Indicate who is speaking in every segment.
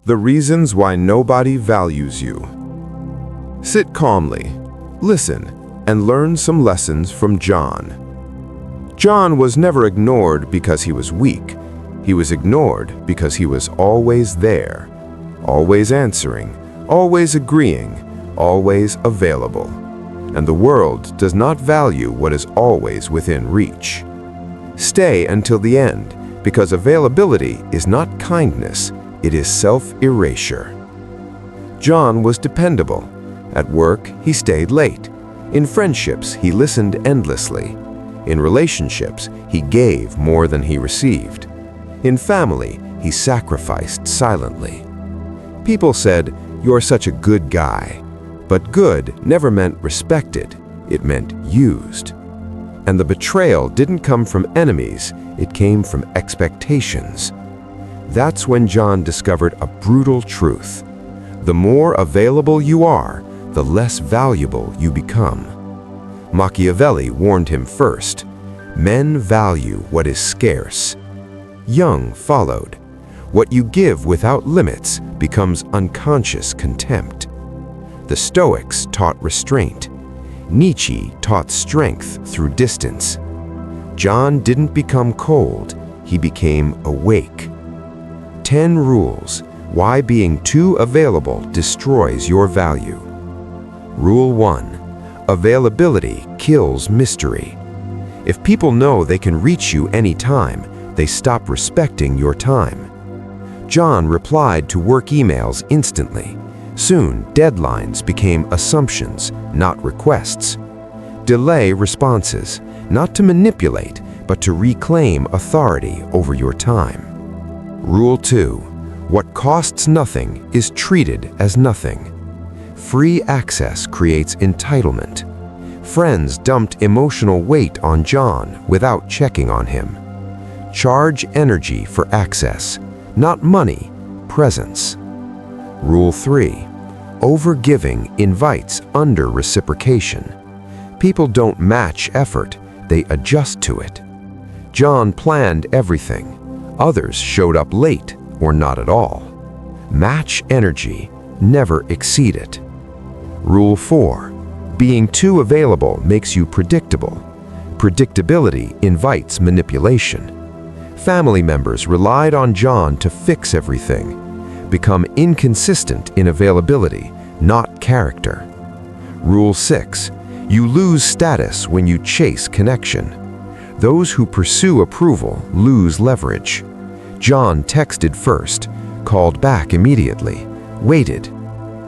Speaker 1: The reasons why nobody values you. Sit calmly, listen, and learn some lessons from John. John was never ignored because he was weak. He was ignored because he was always there, always answering, always agreeing, always available. And the world does not value what is always within reach. Stay until the end, because availability is not kindness, it is self-erasure. John was dependable. At work, he stayed late. In friendships, he listened endlessly. In relationships, he gave more than he received. In family, he sacrificed silently. People said, "You're such a good guy." But good never meant respected, it meant used. And the betrayal didn't come from enemies, it came from expectations. That's when John discovered a brutal truth. The more available you are, the less valuable you become. Machiavelli warned him first. Men value what is scarce. Jung followed. What you give without limits becomes unconscious contempt. The Stoics taught restraint. Nietzsche taught strength through distance. John didn't become cold, he became awake. 10 rules why being too available destroys your value. Rule 1. Availability kills mystery. If people know they can reach you anytime, they stop respecting your time. John replied to work emails instantly. Soon, deadlines became assumptions, not requests. Delay responses, not to manipulate, but to reclaim authority over your time. Rule 2. What costs nothing is treated as nothing. Free access creates entitlement. Friends dumped emotional weight on John without checking on him. Charge energy for access, not money, presence. Rule 3. Overgiving invites under-reciprocation. People don't match effort, they adjust to it. John planned everything. Others showed up late or not at all. Match energy, never exceed it. Rule 4. Being too available makes you predictable. Predictability invites manipulation. Family members relied on John to fix everything. Become inconsistent in availability, not character. Rule 6. You lose status when you chase connection. Those who pursue approval lose leverage. John texted first, called back immediately, waited.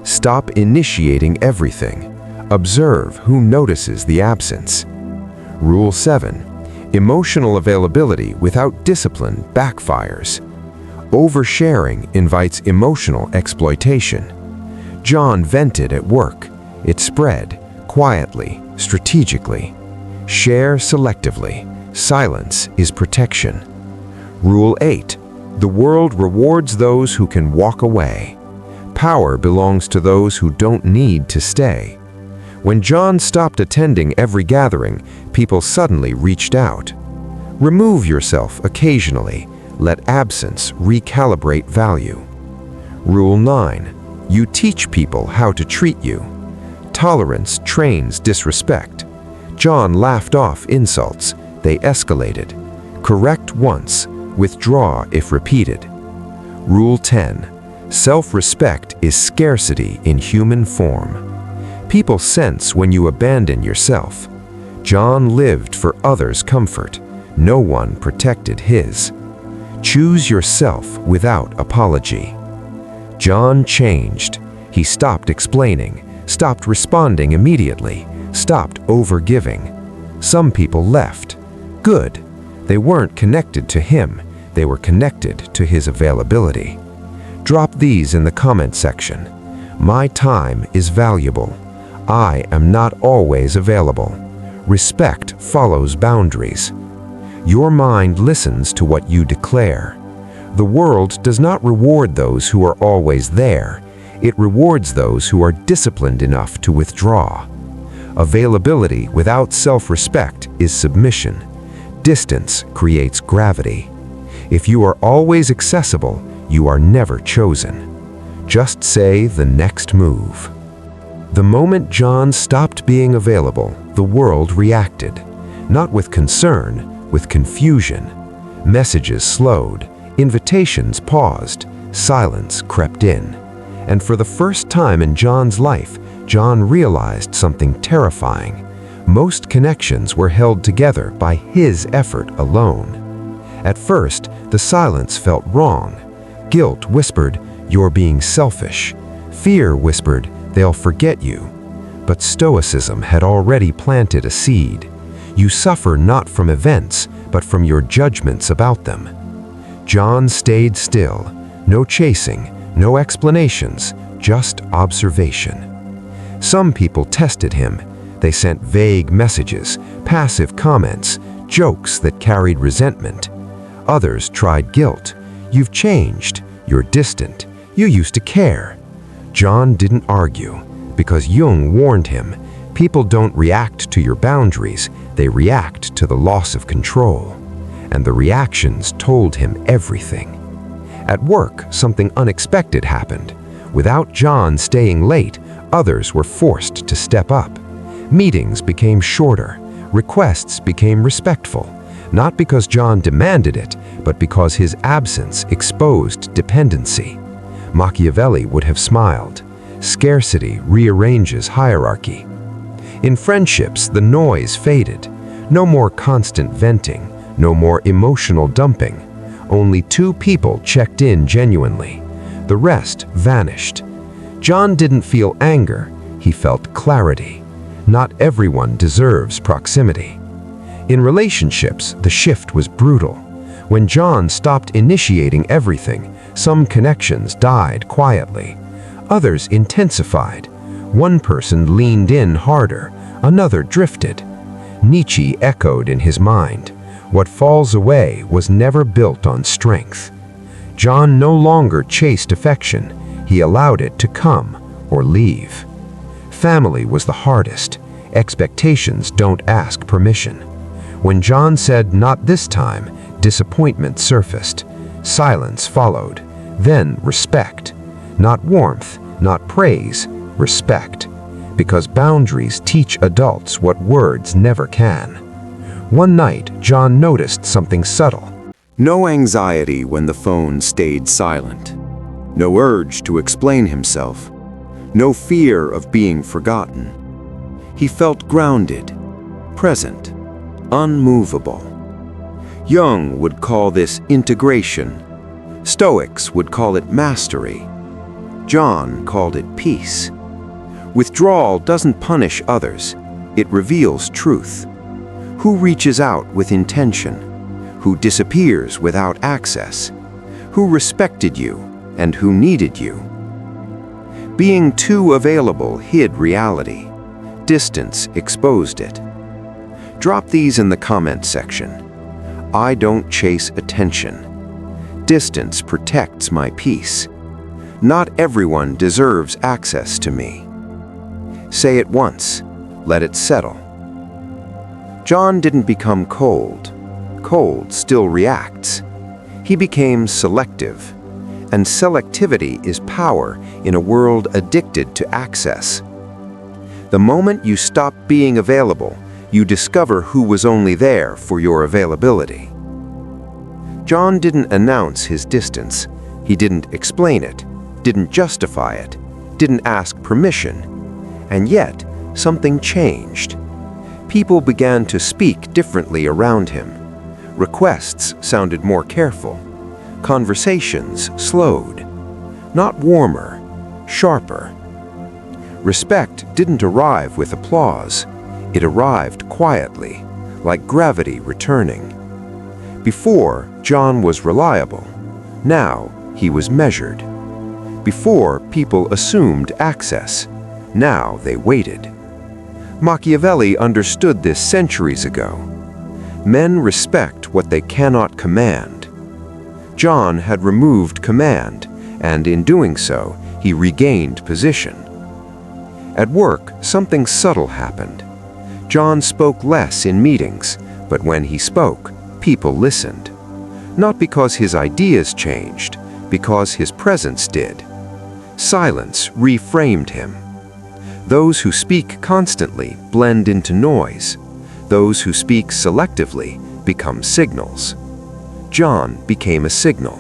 Speaker 1: Stop initiating everything. Observe who notices the absence. Rule 7. Emotional availability without discipline backfires. Oversharing invites emotional exploitation. John vented at work. It spread, quietly, strategically. Share selectively. Silence is protection. Rule 8. The world rewards those who can walk away. Power belongs to those who don't need to stay. When John stopped attending every gathering, people suddenly reached out. Remove yourself occasionally. Let absence recalibrate value. Rule 9. You teach people how to treat you. Tolerance trains disrespect. John laughed off insults. They escalated. Correct once, withdraw if repeated. Rule 10. Self-respect is scarcity in human form. People sense when you abandon yourself. John lived for others' comfort. No one protected his. Choose yourself without apology. John changed. He stopped explaining, stopped responding immediately, stopped overgiving. Some people left. Good. They weren't connected to him. They were connected to his availability. Drop these in the comment section. My time is valuable. I am not always available. Respect follows boundaries. Your mind listens to what you declare. The world does not reward those who are always there. It rewards those who are disciplined enough to withdraw. Availability without self-respect is submission. Distance creates gravity. If you are always accessible, you are never chosen. Just say the next move. The moment John stopped being available, the world reacted. Not with concern, with confusion. Messages slowed, invitations paused, silence crept in. And for the first time in John's life, John realized something terrifying. Most connections were held together by his effort alone. At first, the silence felt wrong. Guilt whispered, "You're being selfish." Fear whispered, "They'll forget you." But Stoicism had already planted a seed. You suffer not from events, but from your judgments about them. John stayed still. No chasing, no explanations, just observation. Some people tested him. They sent vague messages, passive comments, jokes that carried resentment. Others tried guilt. "You've changed. You're distant. You used to care." John didn't argue, because Jung warned him, people don't react to your boundaries, they react to the loss of control. And the reactions told him everything. At work, something unexpected happened. Without John staying late, others were forced to step up. Meetings became shorter. Requests became respectful. Not because John demanded it, but because his absence exposed dependency. Machiavelli would have smiled. Scarcity rearranges hierarchy. In friendships, the noise faded. No more constant venting, no more emotional dumping. Only two people checked in genuinely. The rest vanished. John didn't feel anger, he felt clarity. Not everyone deserves proximity. In relationships, the shift was brutal. When John stopped initiating everything, some connections died quietly. Others intensified. One person leaned in harder, another drifted. Nietzsche echoed in his mind, "What falls away was never built on strength." John no longer chased affection, he allowed it to come or leave. Family was the hardest. Expectations don't ask permission. When John said, "Not this time," disappointment surfaced. Silence followed. Then respect. Not warmth, not praise, respect. Because boundaries teach adults what words never can. One night, John noticed something subtle.
Speaker 2: No anxiety when the phone stayed silent. No urge to explain himself. No fear of being forgotten. He felt grounded, present, unmovable. Jung would call this integration. Stoics would call it mastery. John called it peace. Withdrawal doesn't punish others, it reveals truth. Who reaches out with intention? Who disappears without access? Who respected you and who needed you? Being too available hid reality. Distance exposed it. Drop these in the comment section. I don't chase attention. Distance protects my peace. Not everyone deserves access to me. Say it once, let it settle. John didn't become cold. Cold still reacts. He became selective. And selectivity is power in a world addicted to access. The moment you stop being available, you discover who was only there for your availability. John didn't announce his distance. He didn't explain it, didn't justify it, didn't ask permission. And yet, something changed. People began to speak differently around him. Requests sounded more careful. Conversations slowed. Not warmer, sharper. Respect didn't arrive with applause. It arrived quietly, like gravity returning. Before, John was reliable. Now, he was measured. Before, people assumed access. Now, they waited. Machiavelli understood this centuries ago. Men respect what they cannot command. John had removed command, and in doing so, he regained position. At work, something subtle happened. John spoke less in meetings, but when he spoke, people listened. Not because his ideas changed, because his presence did. Silence reframed him. Those who speak constantly blend into noise. Those who speak selectively become signals. John became a signal.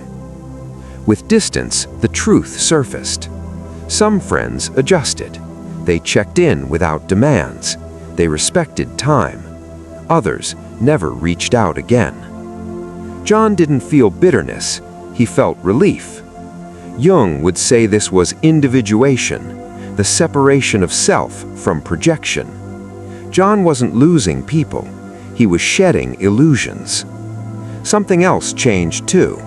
Speaker 2: With distance, the truth surfaced. Some friends adjusted. They checked in without demands. They respected time. Others never reached out again. John didn't feel bitterness. He felt relief. Jung would say this was individuation, the separation of self from projection. John wasn't losing people. He was shedding illusions. Something else changed too.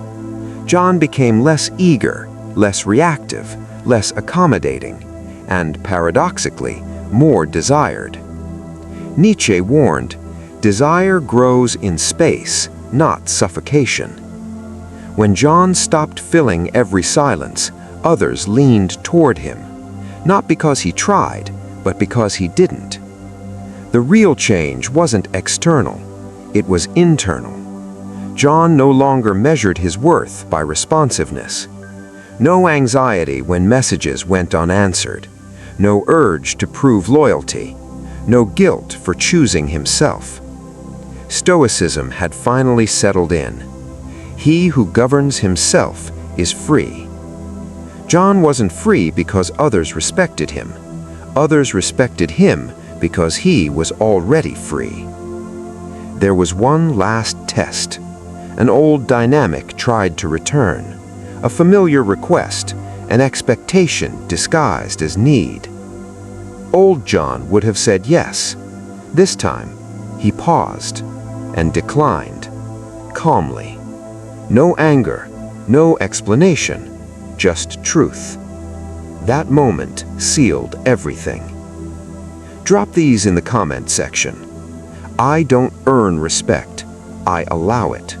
Speaker 2: John became less eager, less reactive, less accommodating, and paradoxically, more desired. Nietzsche warned, desire grows in space, not suffocation. When John stopped filling every silence, others leaned toward him, not because he tried, but because he didn't. The real change wasn't external, it was internal. John no longer measured his worth by responsiveness. No anxiety when messages went unanswered, no urge to prove loyalty, no guilt for choosing himself. Stoicism had finally settled in. He who governs himself is free. John wasn't free because others respected him. Others respected him because he was already free. There was one last test. An old dynamic tried to return. A familiar request, an expectation disguised as need. Old John would have said yes. This time, he paused and declined, calmly. No anger, no explanation, just truth. That moment sealed everything. Drop these in the comment section. I don't earn respect, I allow it.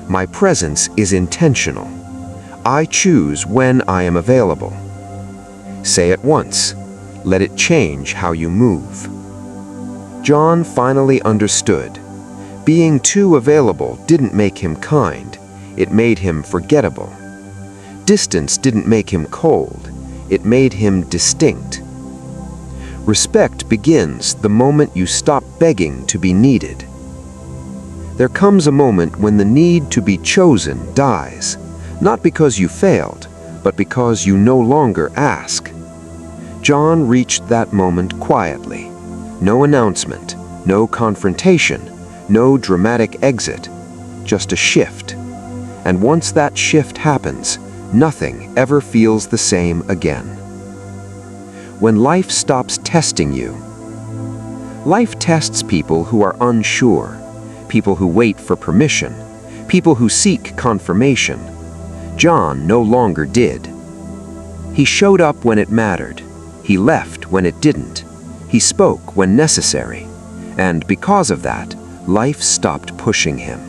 Speaker 2: My presence is intentional. I choose when I am available. Say it once. Let it change how you move. John finally understood. Being too available didn't make him kind. It made him forgettable. Distance didn't make him cold. It made him distinct. Respect begins the moment you stop begging to be needed. There comes a moment when the need to be chosen dies, not because you failed, but because you no longer ask. John reached that moment quietly. No announcement, no confrontation, no dramatic exit, just a shift. And once that shift happens, nothing ever feels the same again. When life stops testing you, life tests people who are unsure, people who wait for permission, people who seek confirmation. John no longer did. He showed up when it mattered. He left when it didn't. He spoke when necessary. And because of that, life stopped pushing him.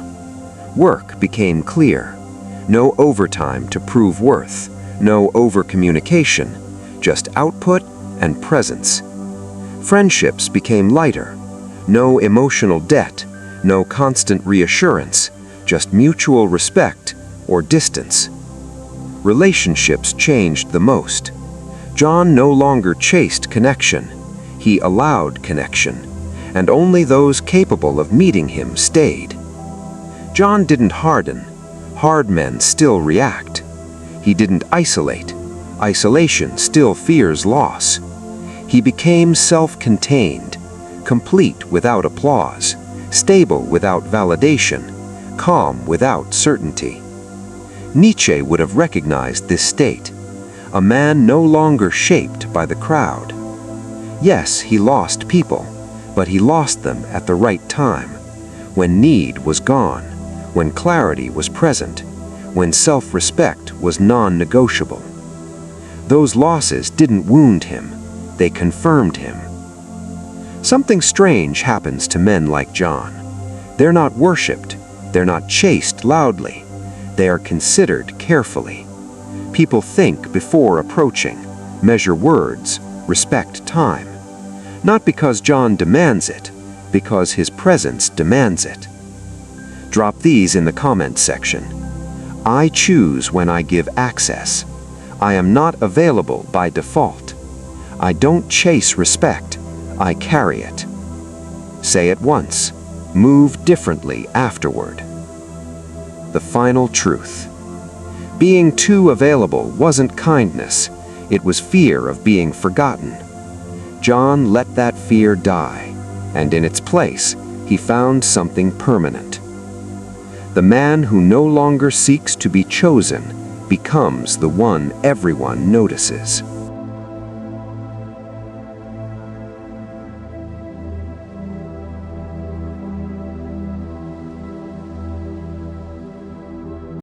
Speaker 2: Work became clear. No overtime to prove worth. No over-communication. Just output and presence. Friendships became lighter. No emotional debt. No constant reassurance. Just mutual respect or distance. Relationships changed the most. John no longer chased connection. He allowed connection, and only those capable of meeting him stayed. John didn't harden. Hard men still react. He didn't isolate. Isolation still fears loss. He became self-contained, complete without applause, stable without validation, calm without certainty. Nietzsche would have recognized this state, a man no longer shaped by the crowd. Yes, he lost people, but he lost them at the right time, when need was gone, when clarity was present, when self-respect was non-negotiable. Those losses didn't wound him, they confirmed him. Something strange happens to men like John. They're not worshipped, they're not chased loudly, they are considered carefully. People think before approaching, measure words, respect time. Not because John demands it, because his presence demands it. Drop these in the comments section. I choose when I give access. I am not available by default. I don't chase respect, I carry it. Say it once, move differently afterward. The final truth. Being too available wasn't kindness, it was fear of being forgotten. John let that fear die, and in its place, he found something permanent. The man who no longer seeks to be chosen becomes the one everyone notices.